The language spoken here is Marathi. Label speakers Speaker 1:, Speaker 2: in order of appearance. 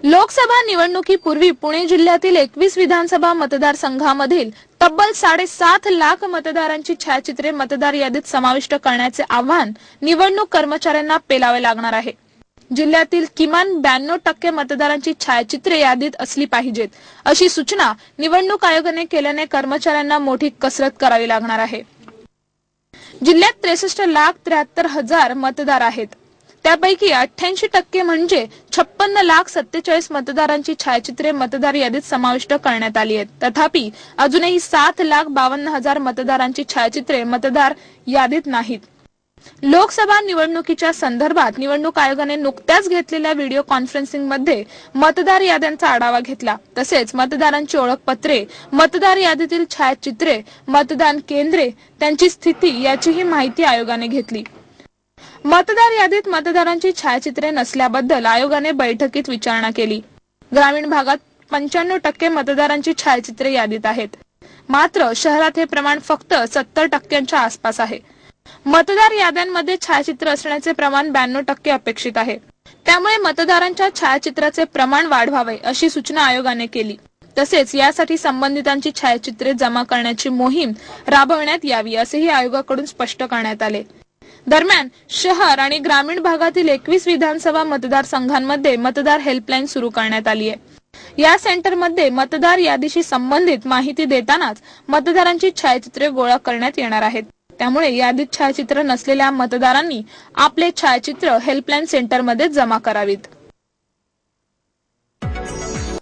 Speaker 1: लोकसभा निवडणुकीपूर्वी पुणे जिल्ह्यातील 21 विधानसभा मतदारसंघामधील तब्बल 7.5 लाख मतदारांची छायाचित्रे मतदार यादीत समाविष्ट करण्याचे आव्हान निवडणूक कर्मचाऱ्यांना पेलावे लागणार आहे। जिल्ह्यातील किमान 92% मतदारांची छायाचित्रे यादीत असली पाहिजेत, अशी सूचना निवडणूक आयोगाने केल्याने कर्मचाऱ्यांना मोठी कसरत करावी लागणार आहे। जिल्ह्यात 63,73,000 मतदार आहेत। त्यापैकी 88% म्हणजे 56,47,000 मतदारांची छायाचित्रे मतदार यादीत समाविष्ट करण्यात आली आहेत। तथापि अजूनही 7,52,000 मतदारांची छायाचित्रे मतदार यादीत नाहीत। लोकसभा निवडणुकीच्या संदर्भात निवडणूक आयोगाने नुकत्याच घेतलेल्या व्हिडिओ कॉन्फरन्सिंगमध्ये मतदार याद्यांचा आढावा घेतला। तसेच मतदारांची ओळखपत्रे, मतदार यादीतील छायाचित्रे, मतदान केंद्रे, त्यांची स्थिती याचीही माहिती आयोगाने घेतली। मतदार यादीत मतदारांची छायाचित्रे नसल्याबद्दल आयोगाने बैठकीत विचारणा केली। ग्रामीण भागात 95% मतदारांची छायाचित्रे यादीत आहेत, मात्र शहरात हे प्रमाण फक्त 70%च्या आसपास आहे। मतदार याद्यांमध्ये छायाचित्र असण्याचे प्रमाण 92% अपेक्षित आहे। त्यामुळे मतदारांच्या छायाचित्राचे प्रमाण वाढवावे अशी सूचना आयोगाने केली। तसेच यासाठी संबंधितांची छायाचित्रे जमा करण्याची मोहीम राबवण्यात यावी असेही आयोगाकडून स्पष्ट करण्यात आले। दरम्यान शहर आणि ग्रामीण भागातील 21 विधानसभा मतदारसंघांमध्ये मतदार हेल्पलाईन सुरू करण्यात आली आहे। या सेंटरमध्ये मतदार यादीशी संबंधित माहिती देतानाच मतदारांची छायाचित्रे गोळा करण्यात येणार आहेत। त्यामुळे यादीत छायाचित्र नसलेल्या मतदारांनी आपले छायाचित्र हेल्पलाईन सेंटरमध्ये जमा करावीत।